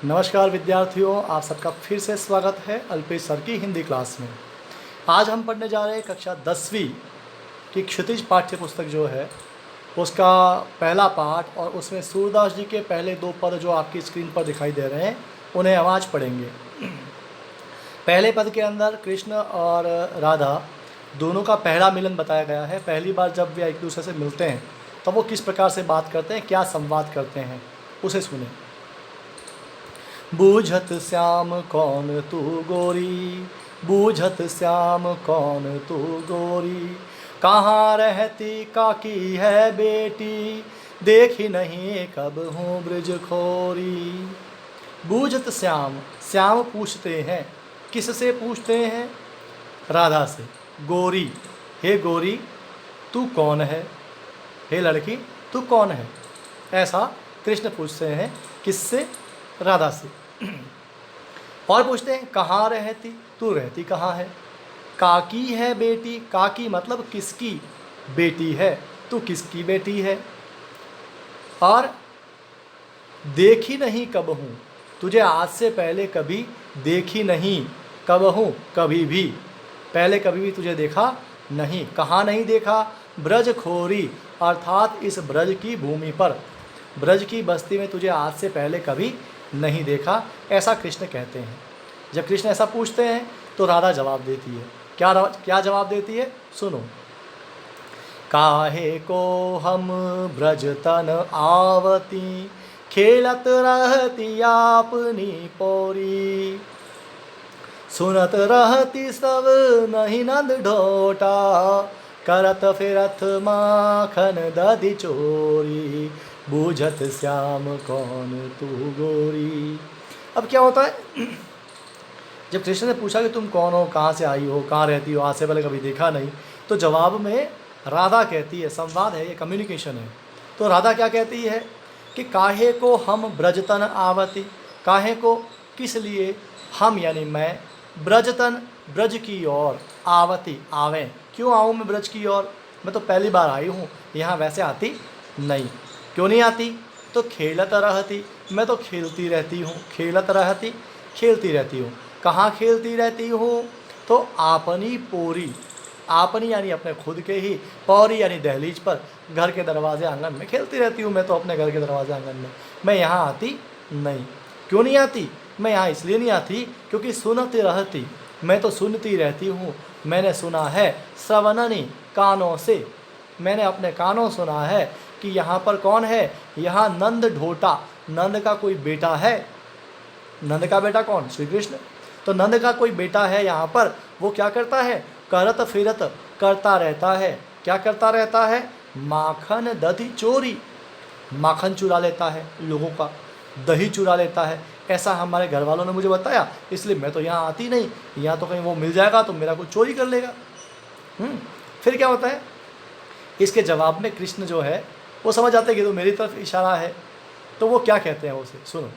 नमस्कार विद्यार्थियों, आप सबका फिर से स्वागत है अल्पेश सर की हिंदी क्लास में। आज हम पढ़ने जा रहे हैं कक्षा 10वीं की क्षितिज पाठ्य पुस्तक जो है उसका पहला पाठ, और उसमें सूरदास जी के पहले 2 पद जो आपकी स्क्रीन पर दिखाई दे रहे हैं उन्हें हम आज पढ़ेंगे। पहले पद के अंदर कृष्ण और राधा दोनों का पहला मिलन बताया गया है। पहली बार जब वे एक दूसरे से मिलते हैं तब वो किस प्रकार से बात करते हैं, क्या संवाद करते हैं, उसे सुने। बूझत श्याम कौन तू गोरी, बूझत श्याम कौन तू गोरी, कहाँ रहती काकी है बेटी, देखी नहीं कब हूँ ब्रज खोरी। बूझत श्याम, श्याम पूछते हैं, किससे पूछते हैं? राधा से। गोरी, हे गोरी तू कौन है, हे लड़की तू कौन है, ऐसा कृष्ण पूछते हैं। किससे? राधा से। और पूछते हैं कहाँ रहती, तू रहती कहाँ है? काकी है बेटी, काकी मतलब किसकी बेटी है, तू किसकी बेटी है? और देखी नहीं कब हूँ, तुझे आज से पहले कभी देखी नहीं, कब हूँ कभी भी, पहले कभी भी तुझे देखा नहीं। कहाँ नहीं देखा? ब्रज खोरी, अर्थात इस ब्रज की भूमि पर, ब्रज की बस्ती में तुझे आज से पहले कभी नहीं देखा, ऐसा कृष्ण कहते हैं। जब कृष्ण ऐसा पूछते हैं तो राधा जवाब देती है। क्या जवाब देती है? सुनो। काहे को हम ब्रज तन आवती, खेलत रहती आपनी पौरी, सुनत रहती सब नहीं नंद ढोटा, करत फिरत माखन दधि चोरी, बूझत श्याम कौन तू गोरी। अब क्या होता है, जब कृष्ण ने पूछा कि तुम कौन हो, कहाँ से आई हो, कहाँ रहती हो, आज से पहले कभी देखा नहीं, तो जवाब में राधा कहती है, संवाद है, ये कम्युनिकेशन है। तो राधा क्या कहती है कि काहे को हम ब्रजतन आवती, काहे को किस लिए, हम यानी मैं, ब्रजतन ब्रज की ओर, आवती आवें, क्यों आऊँ मैं ब्रज की ओर, मैं तो पहली बार आई हूँ, यहाँ वैसे आती नहीं। क्यों नहीं आती? तो खेलत रहती, मैं तो खेलती रहती हूँ, खेलत रहती खेलती रहती हूँ। कहाँ खेलती रहती हूँ? तो आपनी पोरी, आपनी यानी अपने खुद के ही, पौरी यानी दहलीज पर, घर के दरवाजे आंगन में खेलती रहती हूँ मैं तो अपने घर के दरवाजे आंगन में, मैं यहाँ आती नहीं। क्यों नहीं आती? मैं यहाँ इसलिए नहीं आती क्योंकि सुनती रहती, मैं तो सुनती रहती हूँ, मैंने सुना है श्रवणनी, कानों से, मैंने अपने कानों सुना है कि यहाँ पर कौन है, यहाँ नंद ढोटा, नंद का कोई बेटा है। नंद का बेटा कौन? श्री कृष्ण। तो नंद का कोई बेटा है यहाँ पर, वो क्या करता है? करत फिरत, करता रहता है। क्या करता रहता है? माखन दधि चोरी, माखन चुरा लेता है लोगों का, दही चुरा लेता है, ऐसा हमारे घर वालों ने मुझे बताया, इसलिए मैं तो यहाँ आती नहीं, यहाँ तो कहीं वो मिल जाएगा तो मेरा कुछ चोरी कर लेगा। फिर क्या होता है? इसके जवाब में कृष्ण जो है वो समझ आते हैं कि तो मेरी तरफ इशारा है, तो वो क्या कहते हैं उसे सुनो।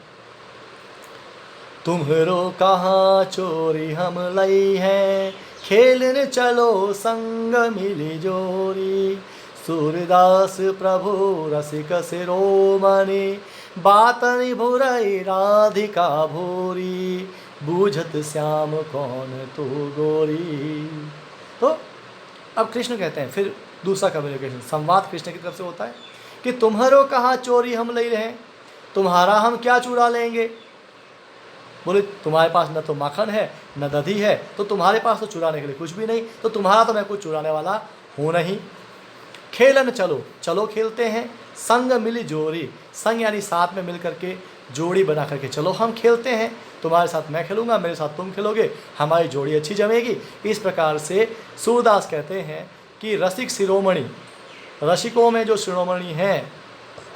तुम्हरो कहाँ चोरी हम लई हैं, खेलने चलो संग मिली जोरी, सूरदास प्रभु रसिक शिरोमणि, बातनि भुरई राधिका भूरी, बूझत श्याम कौन तू गोरी। तो अब कृष्ण कहते हैं, फिर दूसरा कम्युनिकेशन, संवाद कृष्ण की तरफ से होता है कि तुम्हारो कहाँ चोरी हम ले रहे हैं, तुम्हारा हम क्या चुरा लेंगे। बोले तुम्हारे पास न तो माखन है न दधी है, तो तुम्हारे पास तो चुराने के लिए कुछ भी नहीं, तो तुम्हारा तो मैं कुछ चुराने वाला हूँ नहीं। खेलन चलो, चलो खेलते हैं, संग मिली जोड़ी, संग यानी साथ में मिल करके, जोड़ी बना करके चलो हम खेलते हैं, तुम्हारे साथ मैं खेलूँगा, मेरे साथ तुम खेलोगे, हमारी जोड़ी अच्छी जमेगी। इस प्रकार से सूरदास कहते हैं कि रसिक शिरोमणि, रसिकों में जो शिरोमणि हैं,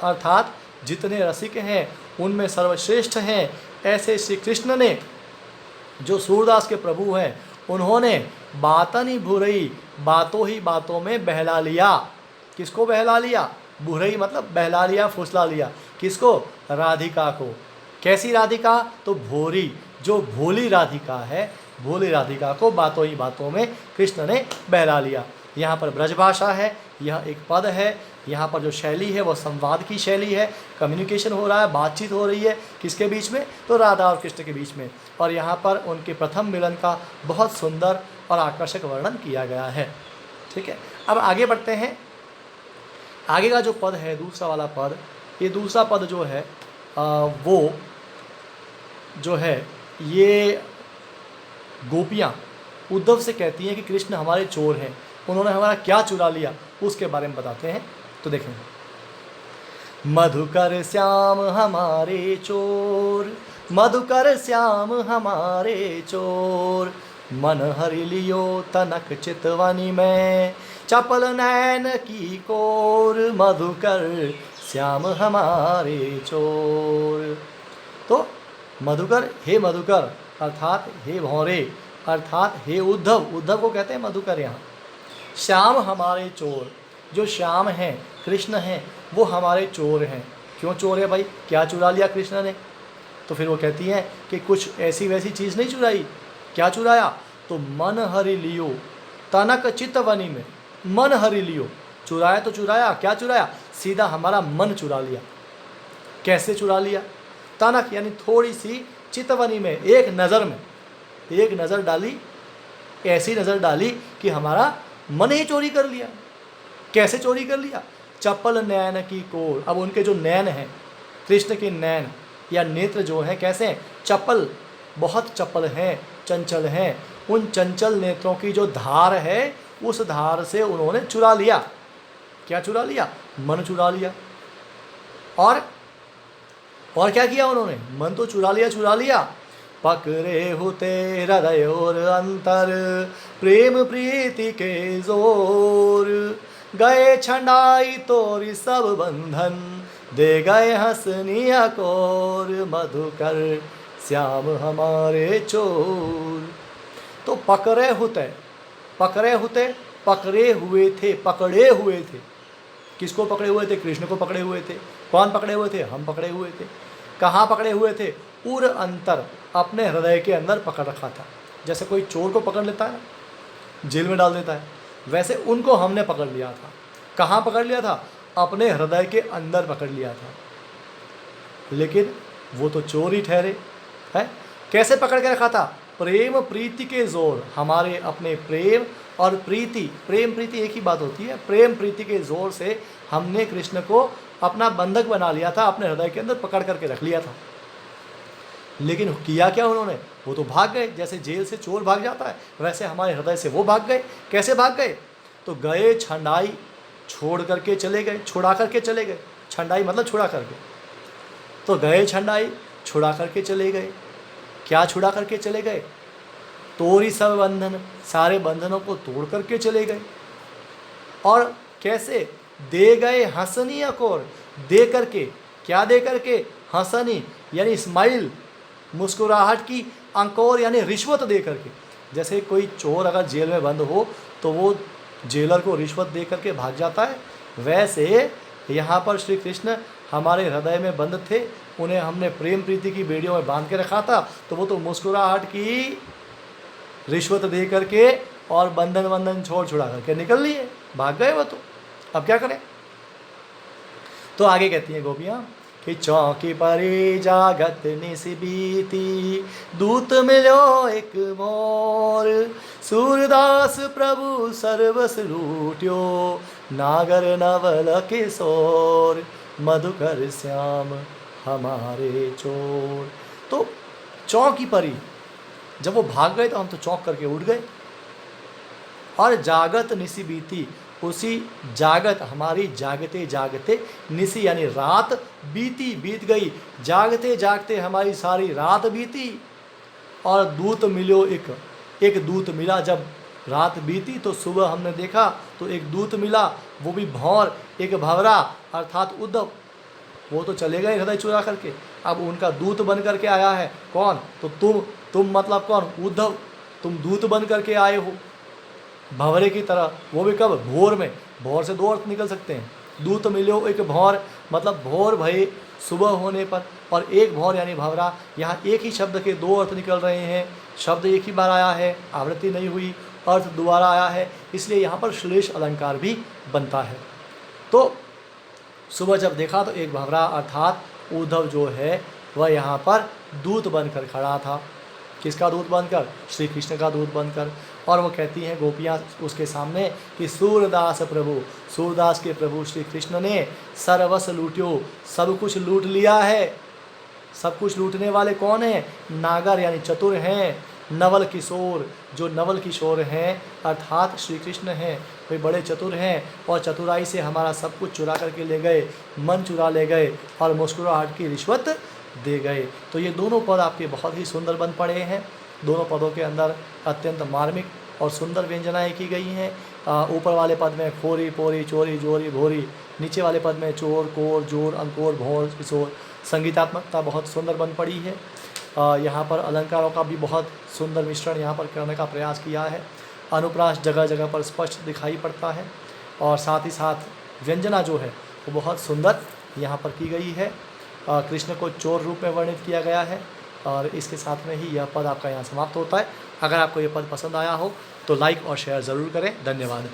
अर्थात जितने रसिक हैं उनमें सर्वश्रेष्ठ हैं, ऐसे श्री कृष्ण ने, जो सूरदास के प्रभु हैं, उन्होंने बातनी भुरई, बातों ही बातों में बहला लिया। किसको बहला लिया? भुरई मतलब बहला लिया, फुसला लिया। किसको? राधिका को। कैसी राधिका? तो भोरी, जो भोली राधिका है, भोली राधिका को बातों ही बातों में कृष्ण ने बहला लिया। यहाँ पर ब्रजभाषा है, यह एक पद है, यहाँ पर जो शैली है वो संवाद की शैली है, कम्युनिकेशन हो रहा है, बातचीत हो रही है किसके बीच में, तो राधा और कृष्ण के बीच में। और यहाँ पर उनके प्रथम मिलन का बहुत सुंदर और आकर्षक वर्णन किया गया है। ठीक है, अब आगे बढ़ते हैं। आगे का जो पद है, दूसरा वाला पद, ये दूसरा पद जो है वो जो है ये गोपियाँ उद्धव से कहती हैं कि कृष्ण हमारे चोर हैं, उन्होंने हमारा क्या चुरा लिया, उसके बारे में बताते हैं। तो देखें, मधुकर श्याम हमारे चोर, मधुकर श्याम हमारे चोर, मन हरि लियो तनक चितवनी में, चपल नैन की कोर, मधुकर श्याम हमारे चोर। तो मधुकर, हे मधुकर अर्थात हे भौरे, अर्थात हे उद्धव, उद्धव को कहते हैं मधुकर यहाँ। श्याम हमारे चोर, जो श्याम हैं, कृष्ण हैं, वो हमारे चोर हैं। क्यों चोर है भाई, क्या चुरा लिया कृष्ण ने? तो फिर वो कहती हैं कि कुछ ऐसी वैसी चीज़ नहीं चुराई। क्या चुराया? तो मन हरि लियो तनक चितवनी में, मन हरि लियो, चुराया तो चुराया, क्या चुराया? सीधा हमारा मन चुरा लिया। कैसे चुरा लिया? तनक यानी थोड़ी सी, चितवनी में एक नज़र में, एक नज़र डाली, ऐसी नज़र डाली कि हमारा मन ही चोरी कर लिया। कैसे चोरी कर लिया? चपल नैन की कोर। अब उनके जो नैन हैं, कृष्ण के नैन या नेत्र जो हैं, कैसे हैं? चपल, बहुत चपल हैं, चंचल हैं। उन चंचल नेत्रों की जो धार है, उस धार से उन्होंने चुरा लिया। क्या चुरा लिया? मन चुरा लिया। और क्या किया उन्होंने? मन तो चुरा लिया, चुरा लिया, पकड़े होते हृदय और अंतर, प्रेम प्रीति के जोर, गए छंडाई तोरी सब बंधन, दे गए हंसनिया कोर, मधुकर श्याम हमारे चोर। तो पकड़े होते, पकड़े होते, पकड़े हुए थे, पकड़े हुए थे। किसको पकड़े हुए थे? कृष्ण को पकड़े हुए थे। कौन पकड़े हुए थे? हम पकड़े हुए थे। कहाँ पकड़े हुए थे? उर अंतर, अपने हृदय के अंदर पकड़ रखा था। जैसे कोई चोर को पकड़ लेता है, जेल में डाल देता है, वैसे उनको हमने पकड़ लिया था। कहाँ पकड़ लिया था? अपने हृदय के अंदर पकड़ लिया था। लेकिन वो तो चोर ही ठहरे है। कैसे पकड़ के रखा था? प्रेम प्रीति के जोर, हमारे अपने प्रेम और प्रीति, प्रेम प्रीति एक ही बात होती है, प्रेम प्रीति के जोर से हमने कृष्ण को अपना बंधक बना लिया था, अपने हृदय के अंदर पकड़ करके रख लिया था। लेकिन किया क्या उन्होंने? वो तो भाग गए। जैसे जेल से चोर भाग जाता है, वैसे हमारे हृदय से वो भाग गए। कैसे भाग गए? तो गए छंडाई, छोड़ करके चले गए, छुड़ा करके चले गए। छंडाई मतलब छुड़ा करके। तो गए छंडाई, छुड़ा करके चले गए। क्या छुड़ा करके चले गए? तोरी सब बंधन, सारे बंधनों को तोड़ करके चले गए। और कैसे? दे गए हंसनी अकोर, दे करके, क्या दे करके? हंसनी यानी स्माइल, मुस्कुराहट की, अंकोर यानी रिश्वत दे करके। जैसे कोई चोर अगर जेल में बंद हो तो वो जेलर को रिश्वत दे करके भाग जाता है, वैसे यहाँ पर श्री कृष्ण हमारे हृदय में बंद थे, उन्हें हमने प्रेम प्रीति की बेड़ियों में बांध के रखा था, तो वो तो मुस्कुराहट की, रिश्वत दे करके और बंधन बंधन छोड़ छुड़ा करके निकल लिए, भाग गए वो तो। अब क्या करें? तो आगे कहती हैं गोपियाँ कि चौकी परी जागत निस बीती, दूत मिलो एक मोर, सूरदास प्रभु सर्वस लूट्यो, नागर नवल किशोर, मधुकर श्याम हमारे चोर। तो चौकी परी, जब वो भाग गए तो हम तो चौंक करके उठ गए। और जागत निसी बीती, उसी जागत, हमारी जागते जागते, निसी यानी रात, बीती बीत गई, जागते जागते हमारी सारी रात बीती। और दूत मिलो एक दूत मिला। जब रात बीती तो सुबह हमने देखा तो एक दूत मिला, वो भी भौर, एक भंवरा अर्थात उद्धव। वो तो चले गए हृदय चुरा करके, अब उनका दूत बन करके आया है। कौन? तो तुम मतलब कौन? उद्धव, तुम दूत बन करके आए हो भंवरे की तरह। वो भी कब? भोर में। भोर से दो अर्थ निकल सकते हैं। दूत मिलो एक भौर मतलब भोर भये सुबह होने पर, और एक भौर यानी भंवरा। यहाँ एक ही शब्द के दो अर्थ निकल रहे हैं। शब्द एक ही बार आया है, आवृत्ति नहीं हुई, अर्थ दोबारा आया है, इसलिए यहाँ पर श्लेष अलंकार भी बनता है। तो सुबह जब देखा तो एक भंवरा अर्थात उद्धव जो है वह यहाँ पर दूत बनकर खड़ा था। किसका दूत बनकर? श्री कृष्ण का दूत बनकर। और वो कहती हैं गोपियाँ उसके सामने कि सूरदास प्रभु, सूरदास के प्रभु श्री कृष्ण ने सर्वस्व लूट्यो, सब कुछ लूट लिया है। सब कुछ लूटने वाले कौन हैं? नागर यानी चतुर हैं। नवल किशोर, जो नवल किशोर हैं अर्थात श्री कृष्ण हैं, वे बड़े चतुर हैं और चतुराई से हमारा सब कुछ चुरा करके ले गए, मन चुरा ले गए और मुस्कुराहट की रिश्वत दे गए। तो ये दोनों पद आपके बहुत ही सुंदर बन पड़े हैं। दोनों पदों के अंदर अत्यंत मार्मिक और सुंदर व्यंजनाएँ की गई हैं। ऊपर वाले पद में खोरी पोरी चोरी जोरी भोरी, नीचे वाले पद में चोर कोर जोर अंकोर भोर किशोर। संगीतात्मकता बहुत सुंदर बन पड़ी है। यहाँ पर अलंकारों का भी बहुत सुंदर मिश्रण यहाँ पर करने का प्रयास किया है। अनुप्रास जगह जगह पर स्पष्ट दिखाई पड़ता है और साथ ही साथ व्यंजना जो है वो बहुत सुंदर यहाँ पर की गई है। कृष्ण को चोर रूप में वर्णित किया गया है और इसके साथ में ही यह पद आपका यहाँ समाप्त होता है। अगर आपको ये पद पसंद आया हो तो लाइक और शेयर ज़रूर करें। धन्यवाद।